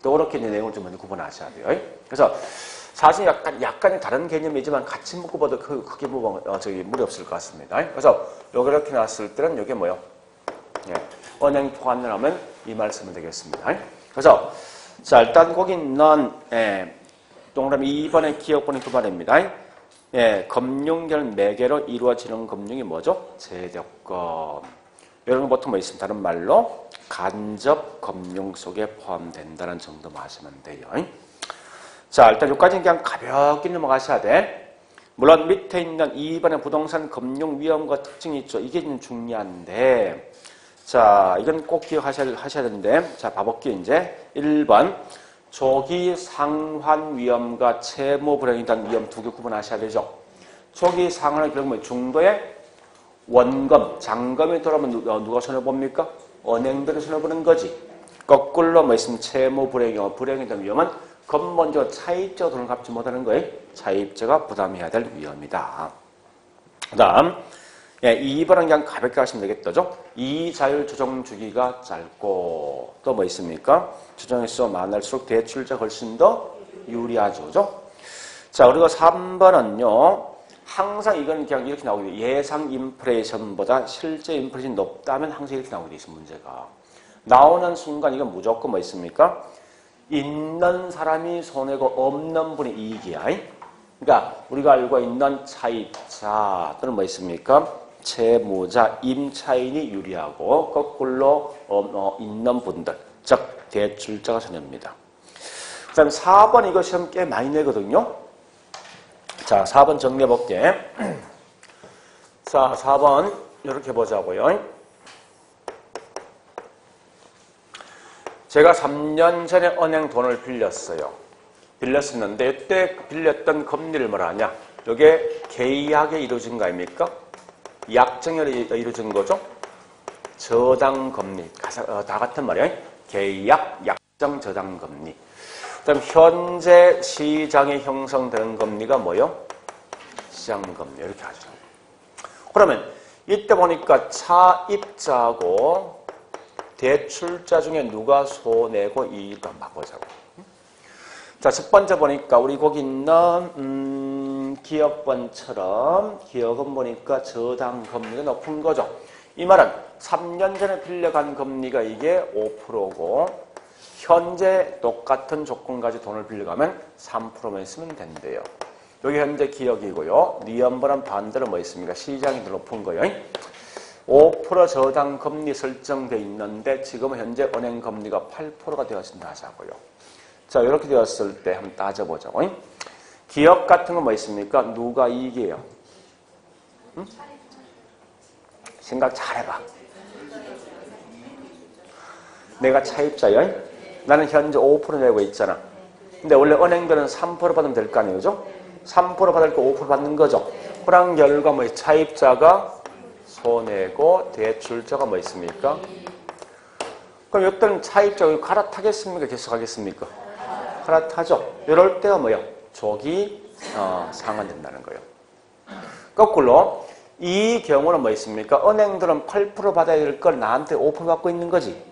또 그렇게 이제 내용을 좀 먼저 구분하셔야 돼요. 그래서 사실 약간의 다른 개념이지만 같이 묶어봐도 크게 무리 없을 것 같습니다. 그래서 이렇게 나왔을 때는 이게 뭐요? 은행 통한을 하면 이 말 쓰면 되겠습니다. 그래서 자, 일단 거기 있는 동그라미 2번의 기억번이 그 말입니다. 금융결 매개로 이루어지는 금융이 뭐죠? 제도권. 이런 거 보통 뭐 있으면 다른 말로 간접 금융 속에 포함된다는 정도만 하시면 돼요. 자, 일단 여기까지는 그냥 가볍게 넘어가셔야 돼. 물론 밑에 있는 2번의 부동산 금융 위험과 특징이 있죠. 이게 좀 중요한데 자, 이건 꼭 기억하셔야 되는데 자, 봐볼게요. 이제 1번 조기 상환 위험과 채무 불행에 대한 위험 두 개 구분하셔야 되죠. 조기 상환은 결국 중도에 원금, 잔금이 돌아오면 누가 손해봅니까? 은행들이 손해보는 거지. 거꾸로 뭐 있으면 채무 불행에 대한 위험은 근본적으로 차입자가 돈을 갚지 못하는 거예요. 차입자가 부담해야 될 위험이다. 그 다음 2번은 그냥 가볍게 하시면 되겠죠. 이자율 조정 주기가 짧고 또 뭐 있습니까? 조정횟수가 많을수록 대출자 훨씬 더 유리하죠. 그죠? 자, 그리고 3번은요. 항상 이건 그냥 이렇게 나오게 돼요. 예상 인플레이션보다 실제 인플레이션이 높다면 항상 이렇게 나오게 돼 있어, 문제가. 나오는 순간 이건 무조건 뭐 있습니까? 있는 사람이 손해고 없는 분이 이익이야. 그러니까 우리가 알고 있는 차입자 또는 뭐 있습니까? 채무자, 임차인이 유리하고 거꾸로 있는 분들, 즉 대출자가 손해입니다. 그 다음에 4번 이거 시험 꽤 많이 내거든요. 자, 4번 정리해 볼게. 자, 4번 이렇게 보자고요. 제가 3년 전에 은행 돈을 빌렸었는데 이때 빌렸던 금리를 뭐라 하냐? 이게 계약에 이루어진 거 아닙니까? 약정에 이루어진 거죠? 저당금리, 다 같은 말이에요. 계약, 약정, 저당금리. 그 다음 현재 시장에 형성되는 금리가 뭐요? 시장금리. 이렇게 하죠. 그러면 이때 보니까 차입자하고 대출자 중에 누가 손해고 이익을 한번 바꿔보자고. 자, 첫 번째 보니까 우리 거기 있는 기업번처럼 기업은 보니까 저당금리가 높은 거죠. 이 말은 3년 전에 빌려간 금리가 이게 5%고 현재 똑같은 조건 가지고 돈을 빌려가면 3%만 있으면 된대요. 여기 현재 기업이고요. 니은번은 반대로 뭐 있습니까? 시장이 더 높은 거예요. 5% 저당 금리 설정되어 있는데 지금 현재 은행 금리가 8%가 되었습니다 하자고요. 자, 이렇게 되었을 때 한번 따져보죠. 기업 같은 건 뭐 있습니까? 누가 이익이에요? 응? 생각 잘해봐. 내가 차입자야. 나는 현재 5% 내고 있잖아. 근데 원래 은행들은 3% 받으면 될 거 아니에요, 그죠? 3% 받을 거 5% 받는 거죠. 그런 결과 뭐 차입자가 손해고 대출자가 뭐 있습니까? 그럼 이때는 차입자가 갈아타겠습니까? 계속하겠습니까? 갈아타죠. 이럴 때가 뭐예요? 조기 상환된다는 거예요. 거꾸로 이 경우는 뭐 있습니까? 은행들은 8% 받아야 될 걸 나한테 5% 받고 있는 거지.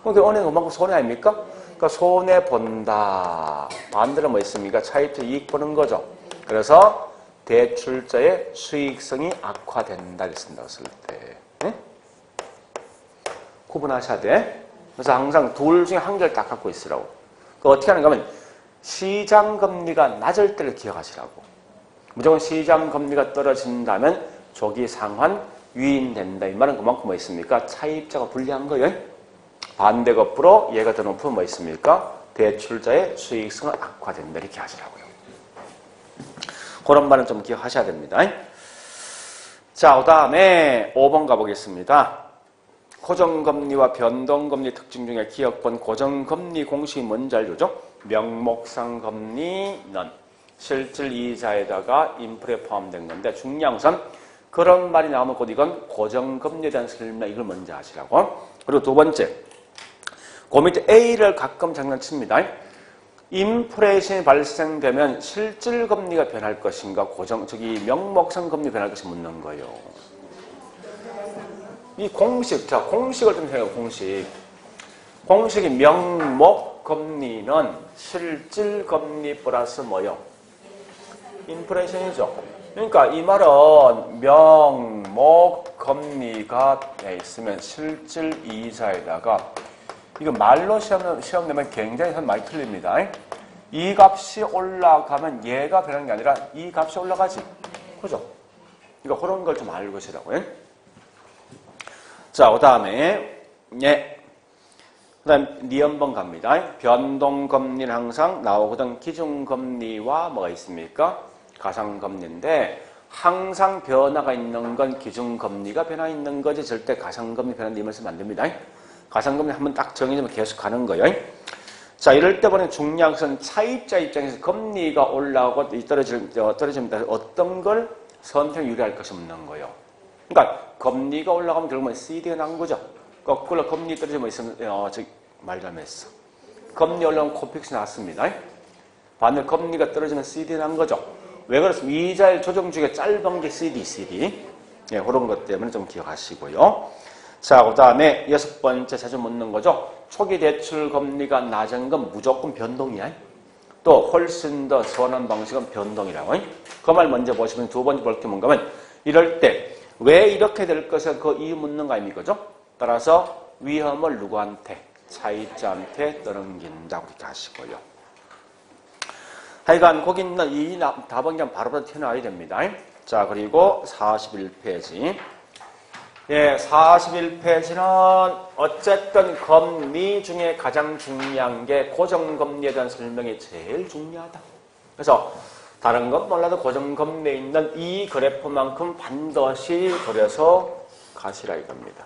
그러니까 은행은 그만큼 손해 아닙니까? 그러니까 손해 본다. 반대로 뭐 있습니까? 차입자 이익 보는 거죠. 그래서 대출자의 수익성이 악화된다 그랬습니다. 그랬을 때. 네? 구분하셔야 돼. 그래서 항상 둘 중에 한 개를 딱 갖고 있으라고. 그 어떻게 하는가 하면 시장금리가 낮을 때를 기억하시라고. 무조건 시장금리가 떨어진다면 조기 상환 유인된다. 이 말은 그만큼 뭐 있습니까? 차입자가 불리한 거예요. 반대 거꾸로 얘가 더 높으면 뭐 있습니까? 대출자의 수익성은 악화된다. 이렇게 하시라고요. 그런 말은 좀 기억하셔야 됩니다. 자, 그 다음에 5번 가보겠습니다. 고정금리와 변동금리 특징 중에 기억본 고정금리 공식이 뭔지 알죠? 명목상 금리는 실질 이자에다가 인플레 포함된 건데 중요한 것은 그런 말이 나오면 곧 이건 고정금리에 대한 설명 이걸 먼저 하시라고. 그리고 두 번째, 그 밑에 A를 가끔 장난칩니다. 인플레이션이 발생되면 실질 금리가 변할 것인가 명목상 금리 변할 것인가 묻는 거예요. 이 공식, 자 공식을 좀 생각해요. 공식이 명목 금리는 실질 금리 플러스 뭐요? 인플레이션이죠. 그러니까 이 말은 명목 금리가 있으면 실질 이자에다가 이거 말로 시험 내면 굉장히 많이 틀립니다. 이 값이 올라가면 얘가 변하는 게 아니라 이 값이 올라가지. 그죠? 이거 그런 걸 좀 알고 계시라고요. 자, 그 다음에, 그 다음, 니은번 갑니다. 변동금리는 항상 나오거든. 기준금리와 뭐가 있습니까? 가상금리인데, 항상 변화가 있는 건 기준금리가 변화 있는 거지, 절대 가상금리 변화 님을 쓰면 안 됩니다. 가상금리 한번 딱 정해주면 계속 가는 거예요. 자, 이럴 때 보면 중요한 것은 차입자 입장에서 금리가 올라오고 떨어집니다. 어떤 걸 선택 유리할 것이 없는 거예요. 그러니까 금리가 올라가면 결국은 CD가 난 거죠. 거꾸로 금리 떨어지면 있으면 말감했어. 금리 올라오면 코픽스 나왔습니다. 반대로 금리가 떨어지면 CD 난 거죠. 왜 그렇습니까? 이자율 조정 중에 짧은 게 CD. 예, 그런 것 때문에 좀 기억하시고요. 자, 그 다음에 6번째 자주 묻는 거죠. 초기 대출 금리가 낮은 건 무조건 변동이야. 또 훨씬 더 선한 방식은 변동이라고. 그 말 먼저 보시면 두 번째 볼 게 뭔가 하면 이럴 때 왜 이렇게 될 것을 그 이유 묻는 거 아닙니까? 그죠? 따라서 위험을 누구한테? 차이자한테 떠넘긴다. 그렇게 하시고요. 하여간 거기 있는 이 답은 그냥 바로 튀어나와야 됩니다. 자, 그리고 41페이지. 예, 41페이지는 어쨌든 금리 중에 가장 중요한 게 고정금리에 대한 설명이 제일 중요하다. 그래서 다른 건 몰라도 고정금리에 있는 이 그래프만큼 반드시 그려서 가시라 이겁니다.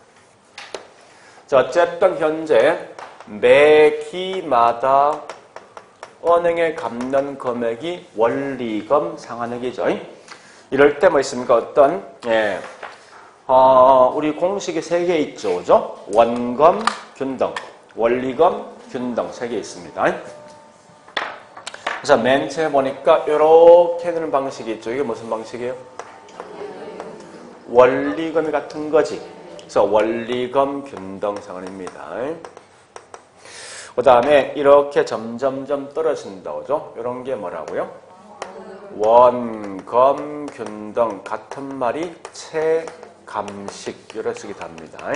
자, 어쨌든 현재 매기마다 은행에 갚는 금액이 원리금 상환액이죠. 이럴 때 뭐 있습니까? 어떤 우리 공식이 3개 있죠. 그죠? 원금, 균등, 원리금, 균등 3개 있습니다. 그래서 맨 처음에 보니까 이렇게 되는 방식이 있죠. 이게 무슨 방식이에요? 원리금 같은 거지. 그래서 원리금, 균등 상환입니다. 그 다음에 이렇게 점점점 떨어진다. 그죠? 이런 게 뭐라고요? 원금, 균등 같은 말이 체감식 이렇게 쓰기도 합니다.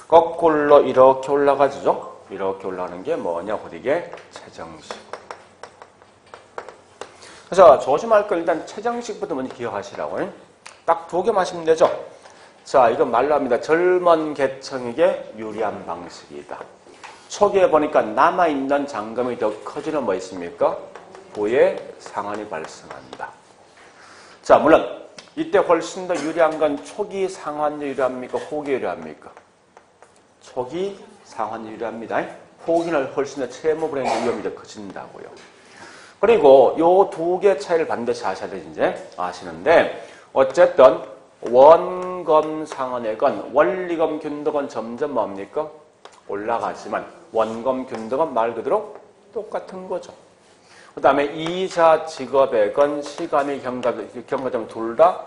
거꾸로 이렇게 올라가죠. 이렇게 올라가는 게 뭐냐? 이게 최정식. 그래서 조심할 걸 일단 최정식부터 먼저 기억하시라고. 딱 2개만 하시면 되죠. 자, 이건 말로 합니다. 젊은 계층에게 유리한 방식이다. 초기에 보니까 남아있는 잔금이 더 커지는 뭐 있습니까? 후에 상환이 발생한다. 자, 물론 이때 훨씬 더 유리한 건 초기 상환이 유리합니까? 후기 유리합니까? 초기 상환이 유리합니다. 후기는 훨씬 더 채무불이행의 위험이 더 커진다고요. 그리고 요 2개 차이를 반드시 아셔야 되지, 이제 아시는데 어쨌든 원금 상환액은 원리금 균등은 점점 뭡니까? 올라가지만 원금 균등은 말 그대로 똑같은 거죠. 그 다음에 이자 지급액은 시간이 경과되면 둘 다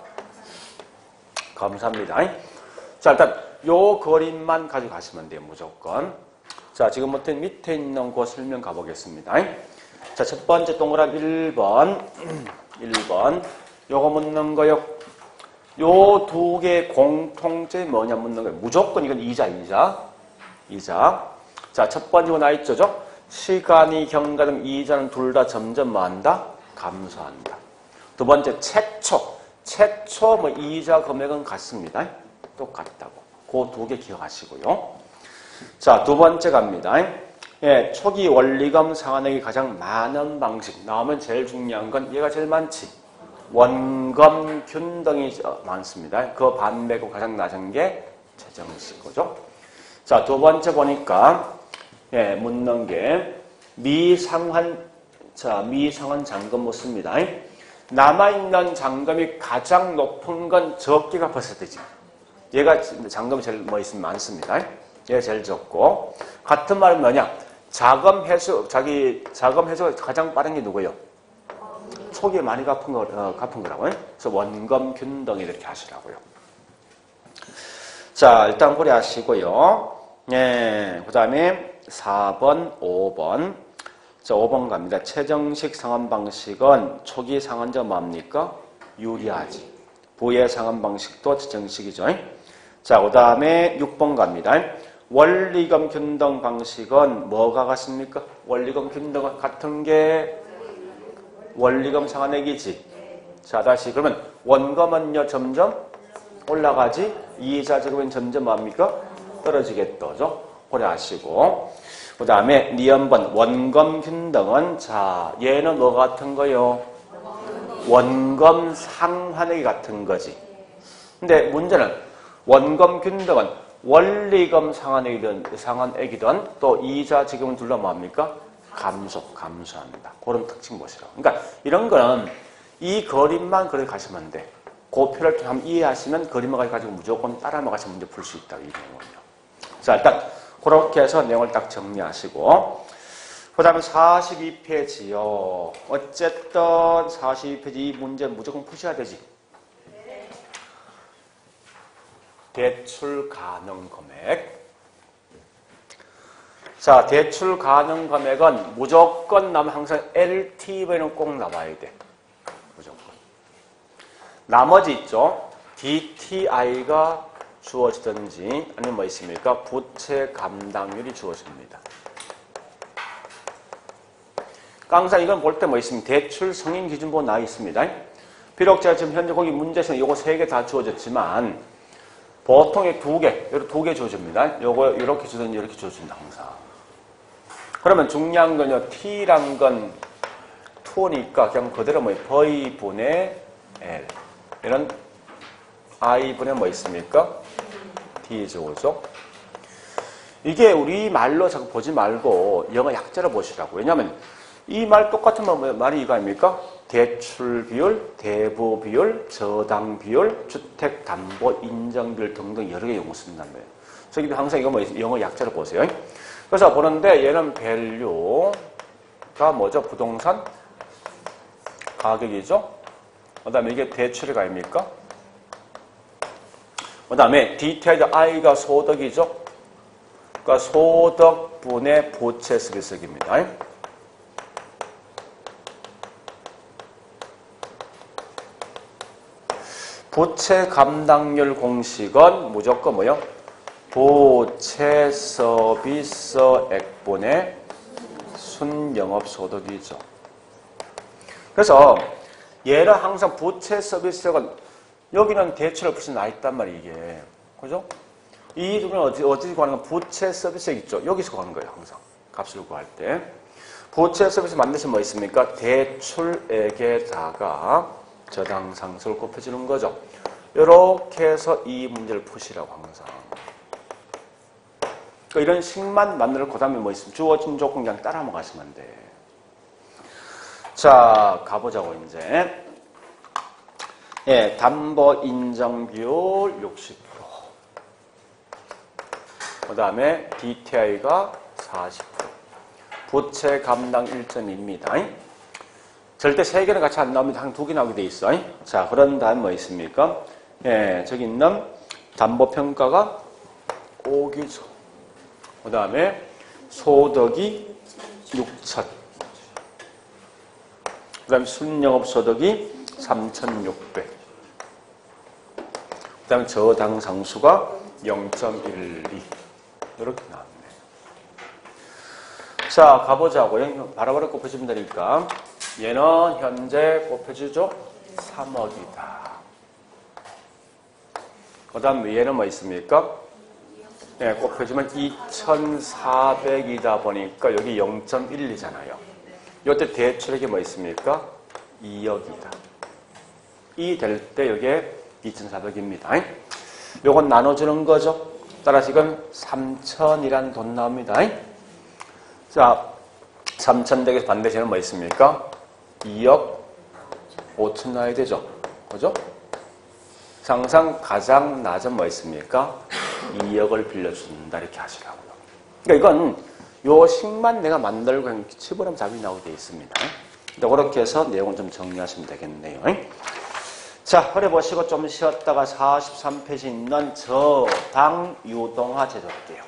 감사합니다. 자, 일단 요 그림만 가지고 가시면 돼요. 무조건. 자, 지금부터 밑에 있는 거 설명 가보겠습니다. 자, 첫 번째 동그란 1번. 1번. 요거 묻는 거요. 요 2개의 공통점이 뭐냐 묻는 거예요. 무조건 이건 이자. 자, 첫 번째 거 나있죠? 시간이 경과되면 이자는 둘 다 점점 뭐한다? 감소한다. 두 번째, 최초 뭐 이자 금액은 같습니다. 똑같다고. 그 2개 기억하시고요. 자, 두 번째 갑니다. 예, 초기 원리금 상환액이 가장 많은 방식. 나오면 제일 중요한 건 얘가 제일 많지. 원금 균등이 많습니다. 그 반대고 가장 낮은 게 최정식이죠. 자, 두 번째 보니까 예, 묻는 게 미상환 잔금 묻습니다. 남아있는 잔금이 가장 높은 건 적게 갚았을 때지. 얘가 잔금이 제일 뭐 있으면 많습니다. 얘가 제일 적고. 같은 말은 뭐냐? 자금 회수가 가장 빠른 게 누구예요? 초기에 많이 갚은 거라고요. 그래서 원금 균등 이렇게 하시라고요. 자, 일단 고려하시고요. 예, 그 다음에 4번, 5번. 자, 5번 갑니다. 최정식 상환 방식은 초기 상환자 뭡니까? 유리하지. 부의 상환 방식도 최정식이죠. 자, 그 다음에 6번 갑니다. 원리금 균등 방식은 뭐가 같습니까? 원리금 균등은 같은 게 원리금 상환액이지. 자, 다시 그러면 원금은요 점점 올라가지. 이자 지급은 점점 뭡니까? 떨어지겠죠. 고려하시고. 그 다음에 니은번 원금 균등은 자 얘는 뭐 같은 거요? 원금 상환액이 같은 거지. 근데 문제는 원금 균등은 원리금 상환액이든 또 이자 지급은 둘 다 뭡니까? 감소한다. 그런 특징 보시라고. 그러니까 이런 거는 이 그림만 그래 가시면 돼. 그 표를 한번 이해하시면 그림을 가지고 무조건 따라만 가시면 문제 풀 수 있다. 이 내용은요. 자, 일단 그렇게 해서 내용을 딱 정리하시고 그 다음에 42페이지요. 어쨌든 42페이지 이 문제 무조건 푸셔야 되지. 대출 가능 금액. 자, 대출 가능 금액은 무조건 나면 항상 LTV는 꼭 나와야 돼. 무조건. 나머지 있죠. DTI가 주어지든지 아니면 뭐 있습니까? 부채 감당률이 주어집니다. 항상 이건 볼 때 뭐 있습니까? 대출 성인 기준법 나와 있습니다. 비록 제가 지금 현재 거기 문제에서는 요거 3개 다 주어졌지만 보통 이 2개, 요거 2개 주어집니다. 요거 이렇게 주든지 이렇게 주어진다 항상. 그러면 중요한 건요. T란 건 2니까 그냥 그대로 뭐 V분의 L 이런 I분의 뭐 있습니까? D죠, 그죠? 이게 우리 말로 자꾸 보지 말고 영어 약자로 보시라고. 왜냐면 이 말 똑같은 말이 이거 아닙니까? 대출 비율, 대부 비율, 저당 비율, 주택 담보 인정 비율 등등 여러 개 용어 쓴다는 거예요. 저기도 항상 이거 뭐 영어 약자로 보세요. 그래서 보는데 얘는 value가 뭐죠? 부동산 가격이죠. 그다음에 이게 대출이 아닙니까? 그다음에 detailed i가 소득이죠. 그러니까 소득분의 부채 서비스액입니다. 부채 감당률 공식은 무조건 뭐요? 부채 서비스액분의 순영업소득이죠. 그래서 얘는 항상 부채 서비스액은 여기는 대출 없이 나 있단 말이에요, 이게. 그죠? 이 부분은 어디 구하는 건 부채 서비스액 있죠? 여기서 구하는 거예요, 항상. 값을 구할 때. 부채 서비스 만드시면 뭐 있습니까? 대출액에다가 저당 상수를 곱해주는 거죠. 이렇게 해서 이 문제를 푸시라고 항상. 그러니까 이런 식만 만들고 그 다음에 뭐 있으면 주어진 조건 그냥 따라만 가시면 돼. 자, 가보자고 이제. 예, 담보 인정 비율 60%. 그 다음에 DTI가 40%. 부채 감당 1.2입니다. 절대 3개는 같이 안 나옵니다. 한 2개 나오게 돼 있어. 자, 그런 다음 뭐 있습니까? 예, 저기 있는 담보평가가 5기죠. 그 다음에 소득이 6천. 그 다음에 순영업소득이 3,600. 그 다음에 저당상수가 0.12. 이렇게 나왔네. 자, 가보자고요. 바로바로 곱해주면 되니까. 얘는 현재 곱해주죠? 3억이다. 그 다음 얘는 뭐 있습니까? 네, 곱해주면 2,400이다 보니까 여기 0.12잖아요. 이때 대출액이 뭐 있습니까? 2억이다. 이 될 때 이게 2,400입니다. 요건 나눠주는 거죠. 따라서 이건 3,000이라는 돈 나옵니다. 자, 3,000 댁에서 반대시는 뭐 있습니까? 2억 5천 나와야 되죠. 그죠? 항상 가장 낮은 뭐 있습니까? 2억을 빌려준다. 이렇게 하시라고요. 그러니까 이건 요 식만 내가 만들고 그냥 집어넣으면 답이 나오게 되어 있습니다. 그렇게 해서 내용을 좀 정리하시면 되겠네요. 자, 그래 보시고 좀 쉬었다가 43페이지 있는 저당 유동화 제도 할게요.